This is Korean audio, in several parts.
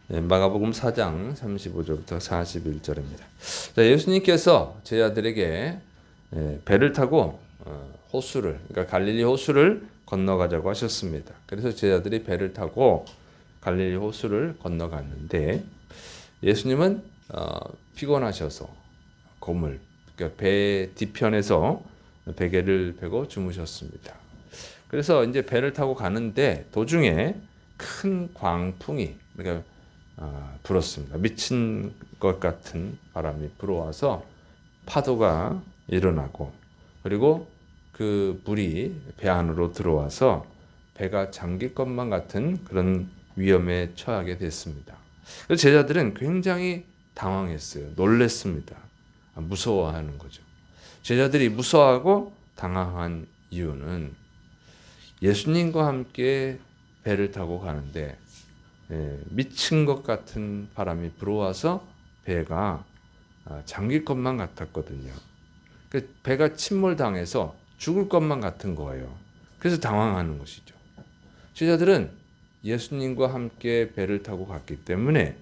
마가복음 4장 35절부터 41절입니다. 자, 예수님께서 제자들에게 배를 타고 호수를, 그러니까 갈릴리 호수를 건너가자고 하셨습니다. 그래서 제자들이 배를 타고 갈릴리 호수를 건너갔는데 예수님은 피곤하셔서 그러니까 배 뒤편에서 베개를 베고 주무셨습니다. 그래서 이제 배를 타고 가는데 도중에 큰 광풍이, 그러니까 불었습니다. 미친 것 같은 바람이 불어와서 파도가 일어나고, 그리고 그 물이 배 안으로 들어와서 배가 잠길 것만 같은 그런 위험에 처하게 됐습니다. 그래서 제자들은 굉장히 당황했어요. 놀랬습니다. 무서워하는 거죠. 제자들이 무서워하고 당황한 이유는 예수님과 함께 배를 타고 가는데 미친 것 같은 바람이 불어와서 배가 잠길 것만 같았거든요. 배가 침몰당해서 죽을 것만 같은 거예요. 그래서 당황하는 것이죠. 제자들은 예수님과 함께 배를 타고 갔기 때문에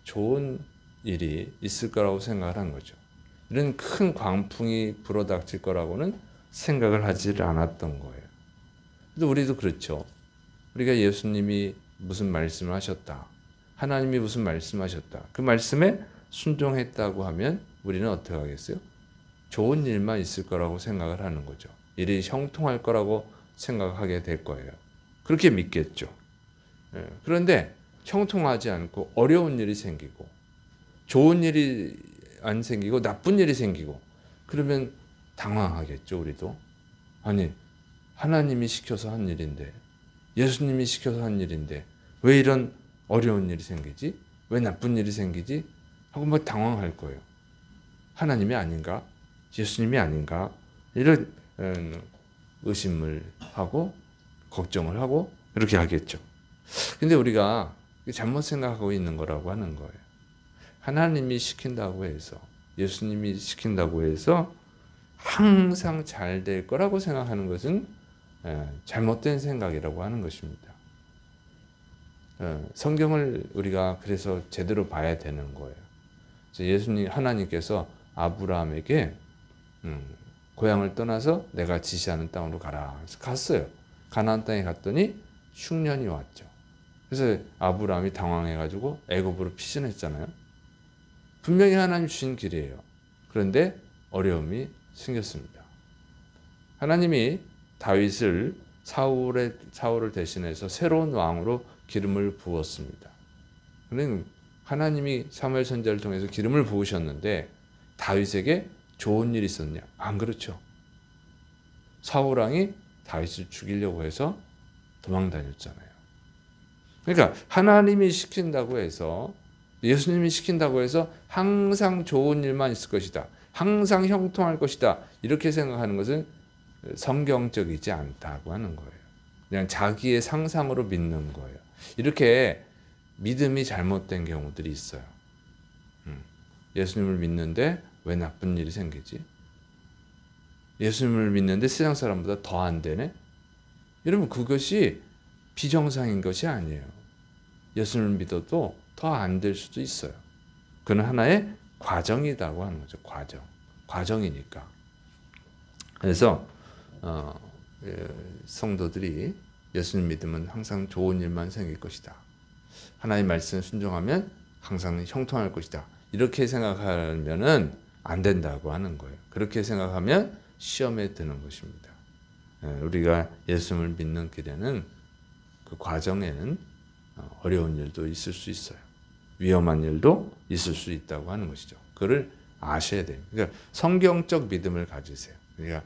좋은 일이 있을 거라고 생각을 한 거죠. 이런 큰 광풍이 불어닥칠 거라고는 생각을 하지 않았던 거예요. 그래서 우리도 그렇죠. 우리가 예수님이 무슨 말씀을 하셨다, 하나님이 무슨 말씀하셨다, 그 말씀에 순종했다고 하면 우리는 어떻게 하겠어요? 좋은 일만 있을 거라고 생각을 하는 거죠. 일이 형통할 거라고 생각하게 될 거예요. 그렇게 믿겠죠. 그런데 형통하지 않고 어려운 일이 생기고 좋은 일이 안 생기고 나쁜 일이 생기고 그러면 당황하겠죠. 우리도. 아니, 하나님이 시켜서 한 일인데, 예수님이 시켜서 한 일인데 왜 이런 어려운 일이 생기지? 왜 나쁜 일이 생기지? 하고 뭐 당황할 거예요. 하나님이 아닌가? 예수님이 아닌가? 이런 의심을 하고 걱정을 하고 그렇게 하겠죠. 근데 우리가 잘못 생각하고 있는 거라고 하는 거예요. 하나님이 시킨다고 해서, 예수님이 시킨다고 해서 항상 잘 될 거라고 생각하는 것은 잘못된 생각이라고 하는 것입니다. 성경을 우리가 그래서 제대로 봐야 되는 거예요. 하나님께서 아브라함에게 고향을 떠나서 내가 지시하는 땅으로 가라. 그래서 갔어요. 가나안 땅에 갔더니 흉년이 왔죠. 그래서 아브라함이 당황해가지고 애굽으로 피신했잖아요. 분명히 하나님 주신 길이에요. 그런데 어려움이 생겼습니다. 하나님이 다윗을 사울을 대신해서 새로운 왕으로 기름을 부었습니다. 그러면 하나님이 사무엘 선지자를 통해서 기름을 부으셨는데 다윗에게 좋은 일이 있었냐? 안 그렇죠. 사울 왕이 다윗을 죽이려고 해서 도망 다녔잖아요. 그러니까 하나님이 시킨다고 해서, 예수님이 시킨다고 해서 항상 좋은 일만 있을 것이다, 항상 형통할 것이다, 이렇게 생각하는 것은 성경적이지 않다고 하는 거예요. 그냥 자기의 상상으로 믿는 거예요. 이렇게 믿음이 잘못된 경우들이 있어요. 예수님을 믿는데 왜 나쁜 일이 생기지? 예수님을 믿는데 세상 사람보다 더 안 되네? 여러분, 그것이 비정상인 것이 아니에요. 예수님을 믿어도 더 안 될 수도 있어요. 그건 하나의 과정이라고 하는 거죠. 과정이니까. 그래서 성도들이 예수님 믿으면 항상 좋은 일만 생길 것이다, 하나님 말씀에 순종하면 항상 형통할 것이다, 이렇게 생각하면은 안 된다고 하는 거예요. 그렇게 생각하면 시험에 드는 것입니다. 우리가 예수님을 믿는 길에는, 그 과정에는 어려운 일도 있을 수 있어요. 위험한 일도 있을 수 있다고 하는 것이죠. 그걸 아셔야 돼요. 그러니까 성경적 믿음을 가지세요. 그러니까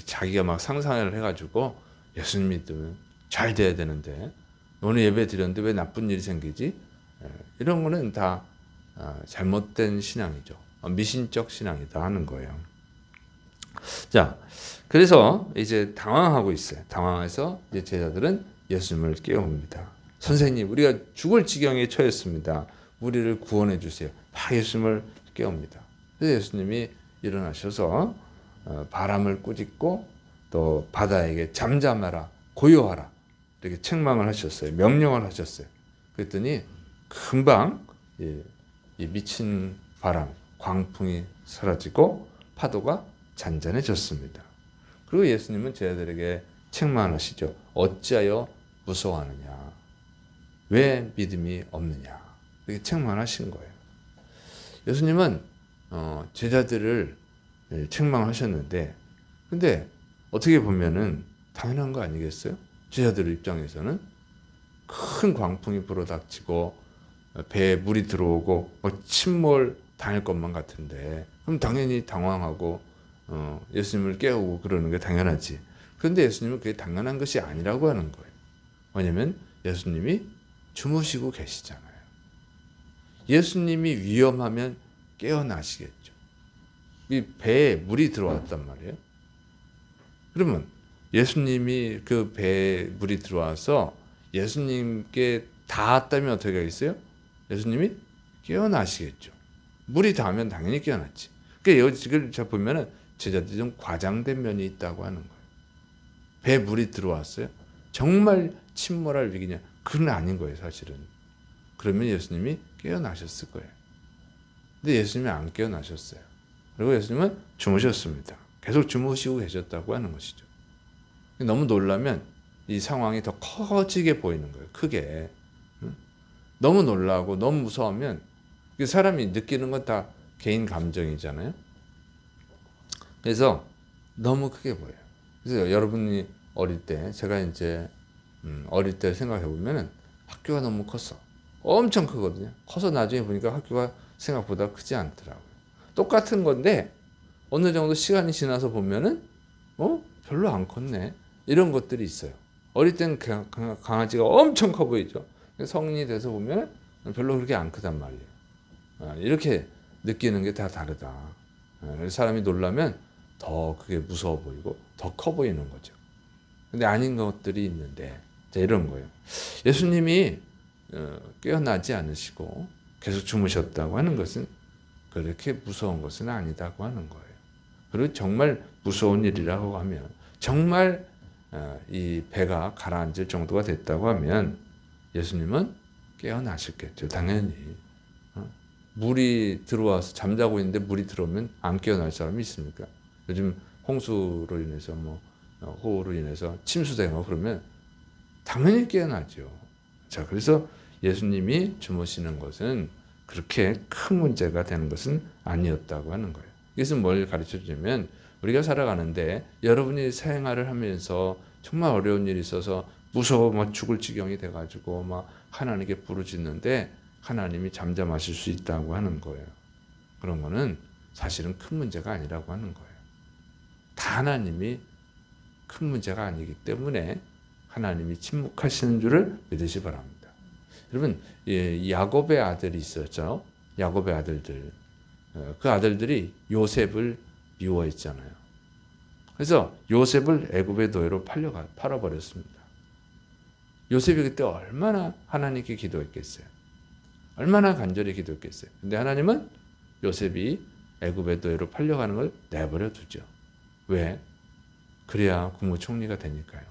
자기가 막 상상을 해가지고 예수님 믿으면 잘 돼야 되는데 오늘 예배 드렸는데 왜 나쁜 일이 생기지? 이런 거는 다 잘못된 신앙이죠. 미신적 신앙이다 하는 거예요. 자, 그래서 이제 당황하고 있어요. 당황해서 이제 제자들은 예수님을 깨웁니다. 선생님, 우리가 죽을 지경에 처했습니다. 우리를 구원해 주세요. 막 예수님을 깨웁니다. 그래서 예수님이 일어나셔서 바람을 꾸짖고 또 바다에게 잠잠하라, 고요하라, 이렇게 책망을 하셨어요. 명령을 하셨어요. 그랬더니 금방 이 미친 바람, 광풍이 사라지고 파도가 잔잔해졌습니다. 그리고 예수님은 제자들에게 책망하시죠. 어찌하여 무서워하느냐? 왜 믿음이 없느냐? 이렇게 책망하신 거예요. 예수님은 제자들을 책망하셨는데, 근데 어떻게 보면은 당연한 거 아니겠어요? 제자들 입장에서는 큰 광풍이 불어닥치고 배에 물이 들어오고 침몰 당할 것만 같은데, 그럼 당연히 당황하고 예수님을 깨우고 그러는 게 당연하지. 그런데 예수님은 그게 당연한 것이 아니라고 하는 거예요. 왜냐하면 예수님이 주무시고 계시잖아요. 예수님이 위험하면 깨어나시겠죠. 이 배에 물이 들어왔단 말이에요. 그러면 예수님이 그 배에 물이 들어와서 예수님께 닿았다면 어떻게 하겠어요? 예수님이 깨어나시겠죠. 물이 닿으면 당연히 깨어났지. 그러니까 여기 잘 보면은 제자들이 좀 과장된 면이 있다고 하는 거예요. 배에 물이 들어왔어요? 정말 침몰할 위기냐? 그건 아닌 거예요, 사실은. 그러면 예수님이 깨어나셨을 거예요. 근데 예수님이 안 깨어나셨어요. 그리고 예수님은 주무셨습니다. 계속 주무시고 계셨다고 하는 것이죠. 너무 놀라면 이 상황이 더 커지게 보이는 거예요. 크게. 너무 놀라고 너무 무서우면 사람이 느끼는 건 다 개인 감정이잖아요. 그래서 너무 크게 보여요. 그래서 여러분이 어릴 때, 제가 이제 어릴 때 생각해 보면은 학교가 너무 컸어. 엄청 크거든요. 커서 나중에 보니까 학교가 생각보다 크지 않더라고요. 똑같은 건데 어느 정도 시간이 지나서 보면은 별로 안 컸네. 이런 것들이 있어요. 어릴 때는 강아지가 엄청 커 보이죠. 성인이 돼서 보면 별로 그렇게 안 크단 말이에요. 이렇게 느끼는 게 다 다르다. 사람이 놀라면 더 그게 무서워 보이고 더 커 보이는 거죠. 근데 아닌 것들이 있는데, 자, 이런 거예요. 예수님이 깨어나지 않으시고 계속 주무셨다고 하는 것은 그렇게 무서운 것은 아니다고 하는 거예요. 그리고 정말 무서운 일이라고 하면, 정말 이 배가 가라앉을 정도가 됐다고 하면 예수님은 깨어나셨겠죠. 당연히. 물이 들어와서 잠자고 있는데 물이 들어오면 안 깨어날 사람이 있습니까? 요즘 홍수로 인해서 호우로 인해서 침수되고 그러면 당연히 깨어나죠. 자, 그래서 예수님이 주무시는 것은 그렇게 큰 문제가 되는 것은 아니었다고 하는 거예요. 이것은 뭘 가르쳐 주냐면, 우리가 살아가는데 여러분이 생활을 하면서 정말 어려운 일이 있어서 무서워 죽을 지경이 돼가지고 하나님께 부르짖는데 하나님이 잠잠하실 수 있다고 하는 거예요. 그런 거는 사실은 큰 문제가 아니라고 하는 거예요. 다 하나님이 큰 문제가 아니기 때문에 하나님이 침묵하시는 줄을 믿으시 바랍니다. 여러분, 야곱의 아들이 있었죠. 야곱의 아들들. 그 아들들이 요셉을 미워했잖아요. 그래서 요셉을 애굽의 노예로 팔아버렸습니다. 요셉이 그때 얼마나 하나님께 기도했겠어요. 얼마나 간절히 기도했겠어요. 근데 하나님은 요셉이 애굽의 노예로 팔려가는 걸 내버려 두죠. 왜? 그래야 국무총리가 되니까요.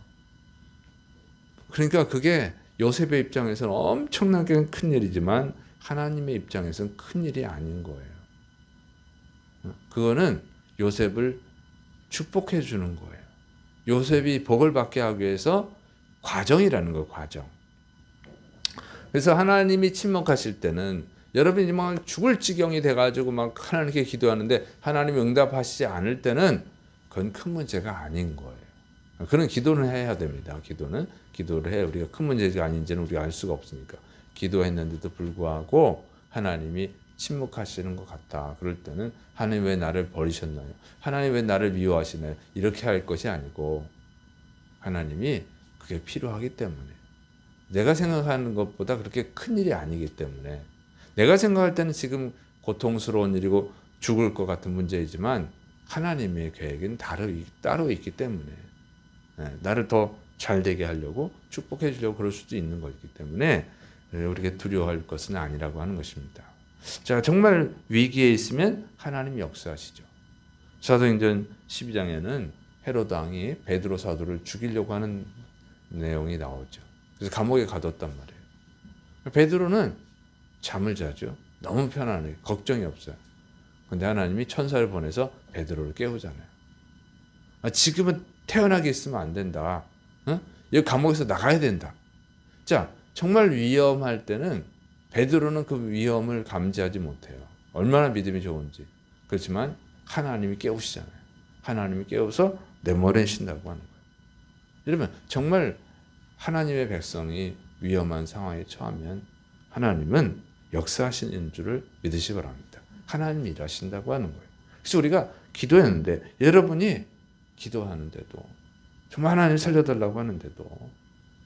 그러니까 그게 요셉의 입장에서는 엄청나게 큰 일이지만 하나님의 입장에서는 큰 일이 아닌 거예요. 그거는 요셉을 축복해 주는 거예요. 요셉이 복을 받게 하기 위해서 과정이라는 거예요. 과정. 그래서 하나님이 침묵하실 때는, 여러분이 죽을 지경이 돼가지고 하나님께 기도하는데 하나님이 응답하시지 않을 때는 그건 큰 문제가 아닌 거예요. 그런 기도는 해야 됩니다. 기도를 해. 우리가 큰 문제가 아닌지는 우리가 알 수가 없으니까. 기도했는데도 불구하고 하나님이 침묵하시는 것 같다. 그럴 때는 하나님 왜 나를 버리셨나요? 하나님 왜 나를 미워하시나요? 이렇게 할 것이 아니고, 하나님이 그게 필요하기 때문에, 내가 생각하는 것보다 그렇게 큰 일이 아니기 때문에, 내가 생각할 때는 지금 고통스러운 일이고 죽을 것 같은 문제이지만 하나님의 계획은 따로 있기 때문에, 나를 더 잘되게 하려고 축복해 주려고 그럴 수도 있는 거기 때문에 우리가 두려워할 것은 아니라고 하는 것입니다. 자, 정말 위기에 있으면 하나님이 역사하시죠. 사도행전 12장에는 헤로드 왕이 베드로 사도를 죽이려고 하는 내용이 나오죠. 그래서 감옥에 가뒀단 말이에요. 베드로는 잠을 자죠. 너무 편안해. 걱정이 없어요. 근데 하나님이 천사를 보내서 베드로를 깨우잖아요. 지금은 태어나게 있으면 안 된다. 여기 감옥에서 나가야 된다. 자, 정말 위험할 때는 베드로는 그 위험을 감지하지 못해요. 얼마나 믿음이 좋은지. 그렇지만 하나님이 깨우시잖아요. 하나님이 깨워서 내몰아신다고 하는 거예요. 여러분, 정말 하나님의 백성이 위험한 상황에 처하면 하나님은 역사하시는 줄을 믿으시기 바랍니다. 하나님이 일하신다고 하는 거예요. 그래서 우리가 기도했는데, 여러분이 기도하는데도, 정말 하나님 살려달라고 하는데도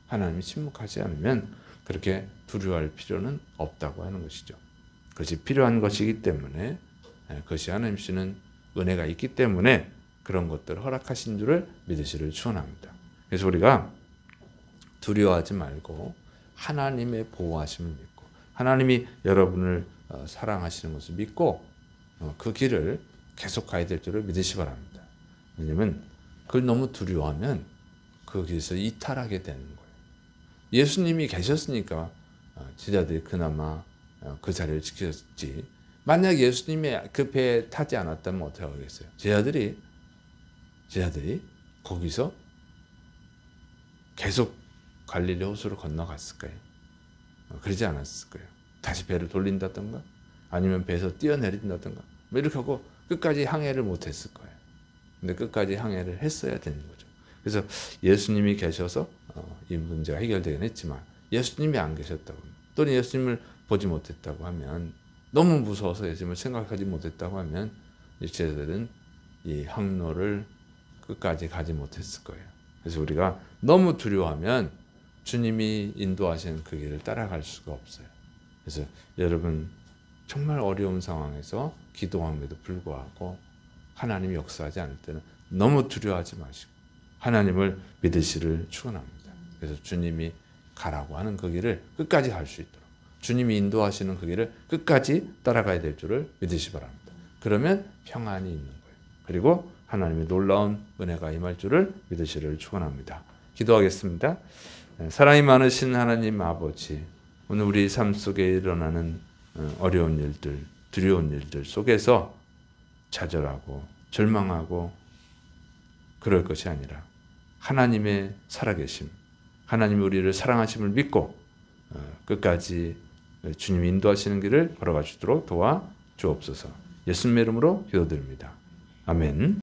하나님이 침묵하지 않으면 그렇게 두려워할 필요는 없다고 하는 것이죠. 그것이 필요한 것이기 때문에, 그것이 하나님 주시는 은혜가 있기 때문에 그런 것들을 허락하신 줄을 믿으시기를 축원합니다. 그래서 우리가 두려워하지 말고 하나님의 보호하심을 믿고 하나님이 여러분을 사랑하시는 것을 믿고 그 길을 계속 가야 될 줄을 믿으시기 바랍니다. 왜냐하면 그걸 너무 두려워하면 그 길에서 이탈하게 되는 거예요. 예수님이 계셨으니까 제자들이 그나마 그 자리를 지켰지. 만약 예수님이 그 배에 타지 않았다면 어떻게 하겠어요? 제자들이 거기서 계속 갈릴리 호수로 건너갔을까요? 그러지 않았을 거예요. 다시 배를 돌린다든가 아니면 배에서 뛰어내린다든가 뭐 이렇게 하고 끝까지 항해를 못했을 거예요. 근데 끝까지 항해를 했어야 되는 거죠. 그래서 예수님이 계셔서 이 문제가 해결되긴 했지만 예수님이 안 계셨다고 또는 예수님을 보지 못했다고 하면 너무 무서워서 예수님을 생각하지 못했다고 하면 이 제자들은 이 항로를 끝까지 가지 못했을 거예요. 그래서 우리가 너무 두려워하면 주님이 인도하시는 그 길을 따라갈 수가 없어요. 그래서 여러분 정말 어려운 상황에서 기도함에도 불구하고 하나님이 역사하지 않을 때는 너무 두려워하지 마시고 하나님을 믿으시기를 축원합니다. 그래서 주님이 가라고 하는 그 길을 끝까지 갈 수 있도록 주님이 인도하시는 그 길을 끝까지 따라가야 될 줄을 믿으시기 바랍니다. 그러면 평안이 있는 거예요. 그리고 하나님의 놀라운 은혜가 임할 줄을 믿으시기를 축원합니다. 기도하겠습니다. 사랑이 많으신 하나님 아버지, 오늘 우리 삶 속에 일어나는 어려운 일들, 두려운 일들 속에서 좌절하고 절망하고 그럴 것이 아니라 하나님의 살아계심, 하나님이 우리를 사랑하심을 믿고 끝까지 주님이 인도하시는 길을 걸어가 주도록 도와 주옵소서. 예수님의 이름으로 기도드립니다. 아멘.